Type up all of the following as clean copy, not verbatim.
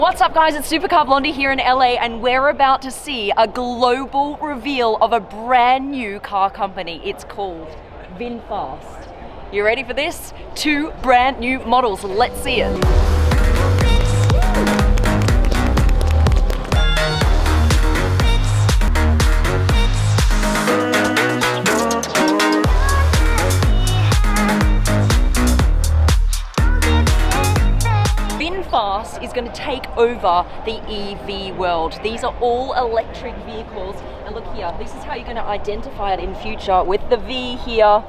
What's up guys, it's Supercar Blondie here in LA and we're about to see a global reveal of a brand new car company. It's called VinFast. You ready for this? 2 brand new models, let's see it. VinFast is going to take over the EV world. These are all electric vehicles, and look here, this is how you're going to identify it in future with the V here,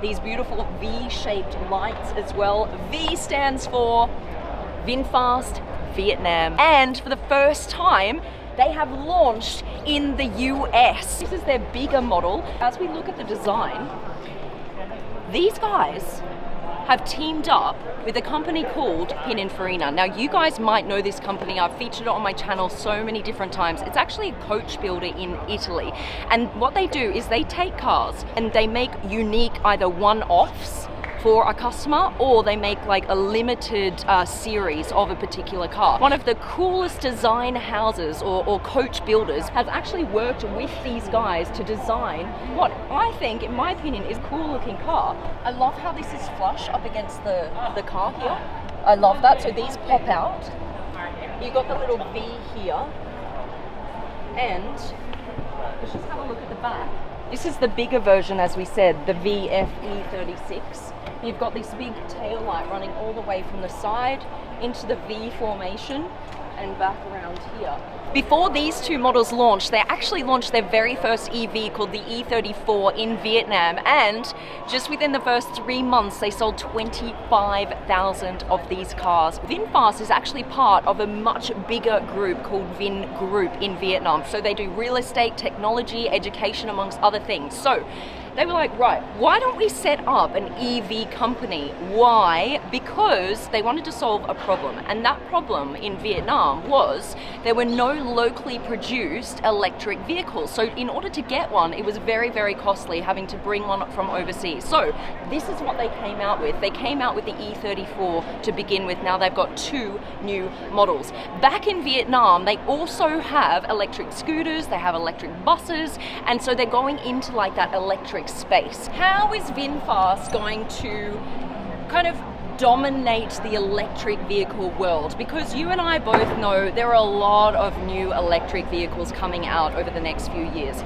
these beautiful V-shaped lights as well. V stands for VinFast Vietnam, and for the first time they have launched in the US. This is their bigger model. As we look at the design, these guys have teamed up with a company called Pininfarina. Now you guys might know this company, I've featured it on my channel so many different times. It's actually a coach builder in Italy. And what they do is they take cars and they make unique either one-offs for a customer, or they make like a limited series of a particular car. One of the coolest design houses or coach builders has actually worked with these guys to design what I think, in my opinion, is a cool looking car. I love how this is flush up against the car here. I love that. So these pop out. You got the little V here. And let's just have a look at the back. This is the bigger version, as we said, the VFE36. You've got this big tail light running all the way from the side into the V formation and back around here. Before these 2 models launched, they actually launched their very first EV called the E34 in Vietnam, and just within the first 3 months they sold 25,000 of these cars. VinFast is actually part of a much bigger group called Vin Group in Vietnam. So they do real estate, technology, education, amongst other things. So they were like, right, why don't we set up an EV company? Why? Because they wanted to solve a problem. And that problem in Vietnam was there were no locally produced electric vehicles. So in order to get one, it was very, very costly having to bring one from overseas. So this is what they came out with. They came out with the E34 to begin with. Now they've got 2 new models. Back in Vietnam, they also have electric scooters, they have electric buses, and so they're going into like that electric space. How is VinFast going to kind of dominate the electric vehicle world? Because you and I both know there are a lot of new electric vehicles coming out over the next few years.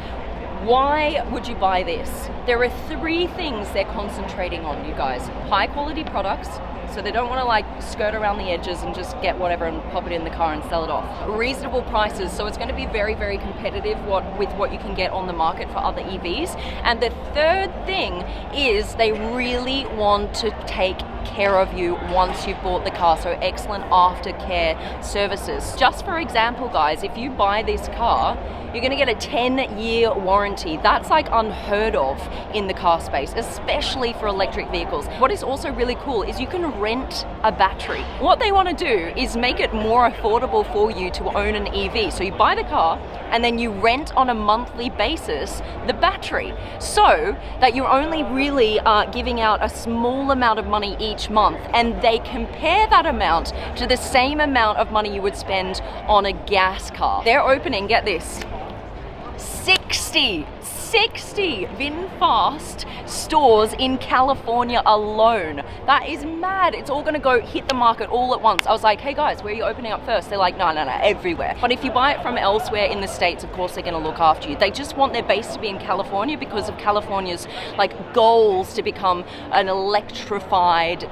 Why would you buy this? There are 3 things they're concentrating on, you guys. High quality products, so they don't want to like skirt around the edges and just get whatever and pop it in the car and sell it off. Reasonable prices, so it's going to be very, very competitive with what you can get on the market for other EVs. And the 3rd thing is they really want to take care of you once you've bought the car, so excellent aftercare services. Just for example, guys, if you buy this car, you're going to get a 10-year warranty. That's like unheard of in the car space, especially for electric vehicles. What is also really cool is you can rent a battery. What they want to do is make it more affordable for you to own an EV. So you buy the car and then you rent on a monthly basis the battery, so that you're only really giving out a small amount of money each month, and they compare that amount to the same amount of money you would spend on a gas car. They're opening, get this, 60 VinFast stores in California alone. That is mad. It's all gonna go hit the market all at once. I was like, hey guys, where are you opening up first? They're like, no, everywhere. But if you buy it from elsewhere in the States, of course they're gonna look after you. They just want their base to be in California because of California's like goals to become an electrified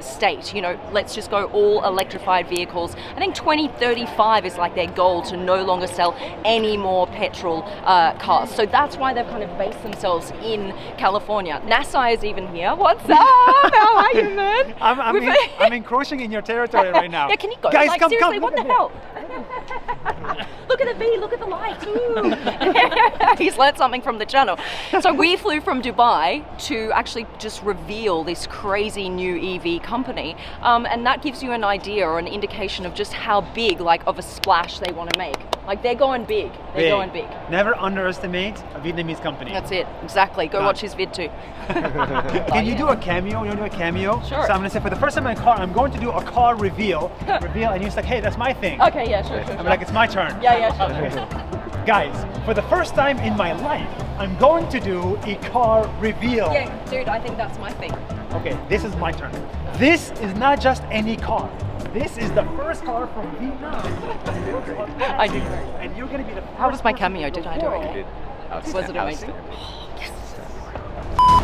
state. You know, let's just go all electrified vehicles. I think 2035 is like their goal, to no longer sell any more petrol cars. So that's why they've kind of based themselves in California. NASA is even here. What's up? How are you, man? I'm encroaching in your territory right now. Yeah, can you go? Guys, like, come, seriously, come. what the hell? Look at the V, look at the light. Ooh. He's learned something from the channel. So we flew from Dubai to actually just reveal this crazy new EV company. And that gives you an idea or an indication of just how big, like, of a splash they want to make. Like, they're going big. They're going big. Never underestimate a Vietnamese company. That's it, exactly. Go watch his vid too. Can you do a cameo? You want to do a cameo? Sure. So I'm going to say, for the first time in a car, I'm going to do a car reveal. And you're just like, hey, that's my thing. Okay, yeah, sure. I'm like, it's my turn. Yeah, sure. Guys, for the first time in my life, I'm going to do a car reveal. Yeah, dude, I think that's my thing. Okay, this is my turn. This is not just any car. This is the first car from Vietnam. I do. And you're going to be the first. How was my cameo? Did I do okay? Was it amazing? Outstanding.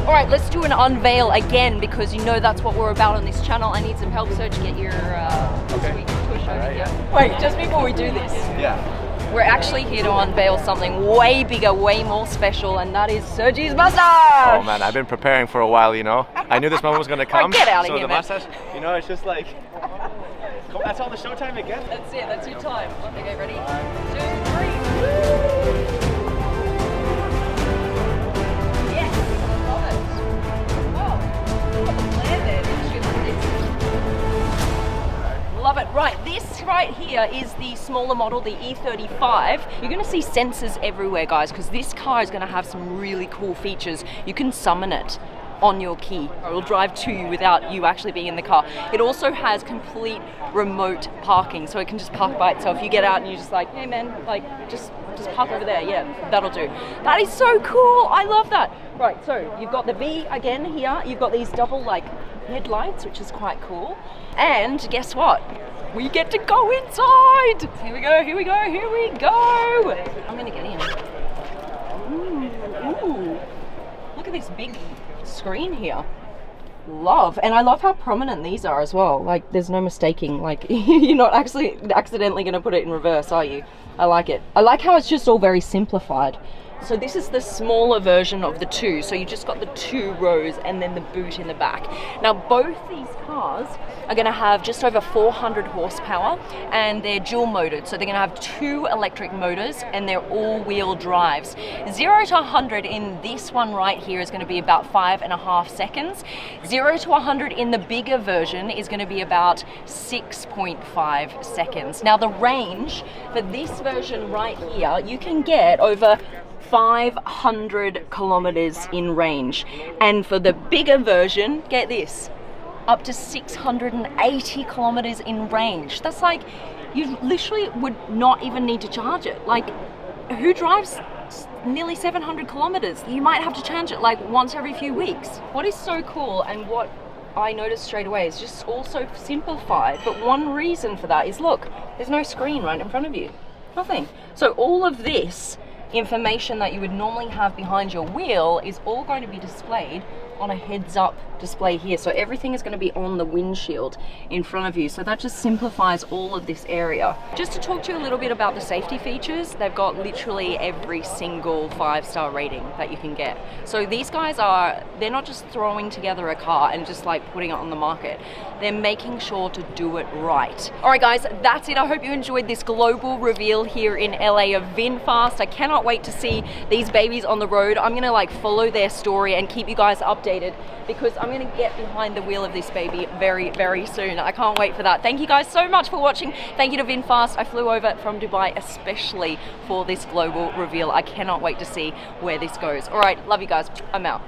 All right, let's do an unveil again because you know that's what we're about on this channel. I need some help, Serge, to get your sweet tush over here. Wait, just before we do this. Yeah. We're actually here to unveil something way bigger, way more special, and that is Sergi's mustache! Oh man, I've been preparing for a while, you know. I knew this moment was gonna come. Get out of so here, the man. mustache, you know, it's just like, that's all the showtime it gets. That's it, that's your time. Okay, ready? 1, 2, 3. Yes, I love it. Wow, what a plan there. Love it. Right, this right here is the smaller model, the E35. You're going to see sensors everywhere, guys, because this car is going to have some really cool features. You can summon it on your key. It will drive to you without you actually being in the car. It also has complete remote parking, so it can just park by itself. You get out and you're just like, hey man, like just park over there. Yeah, that'll do. That is so cool. I love that. Right, so you've got the V again here. You've got these double like headlights, which is quite cool. And guess what? We get to go inside. Here we go, here we go, here we go. I'm gonna get in. Ooh. Look at this big screen here. Love. And I love how prominent these are as well. Like, there's no mistaking. Like, you're not actually accidentally gonna put it in reverse, are you? I like it. I like how it's just all very simplified. So this is the smaller version of the two. So you just got the 2 rows and then the boot in the back. Now both these cars are going to have just over 400 horsepower and they're dual motored. So they're going to have 2 electric motors and they're all-wheel drives. 0 to 100 in this one right here is going to be about 5.5 seconds. 0 to 100 in the bigger version is going to be about 6.5 seconds. Now the range for this version right here, you can get over 500 kilometers in range, and for the bigger version, get this, up to 680 kilometers in range. That's like, you literally would not even need to charge it. Like, who drives nearly 700 kilometers? You might have to change it like once every few weeks. What is so cool and what I noticed straight away is just also simplified, but one reason for that is, look, there's no screen right in front of you. Nothing. So all of this information that you would normally have behind your wheel is all going to be displayed on a heads-up display here. So everything is going to be on the windshield in front of you. So that just simplifies all of this area. Just to talk to you a little bit about the safety features, they've got literally every single 5-star rating that you can get. So these guys they're not just throwing together a car and just like putting it on the market. They're making sure to do it right. All right guys, that's it. I hope you enjoyed this global reveal here in LA of VinFast. I cannot wait to see these babies on the road. I'm gonna like follow their story and keep you guys updated because I'm gonna get behind the wheel of this baby very, very soon. I can't wait for that. Thank you guys so much for watching. Thank you to VinFast. I flew over from Dubai especially for this global reveal. I cannot wait to see where this goes. All right, love you guys. I'm out.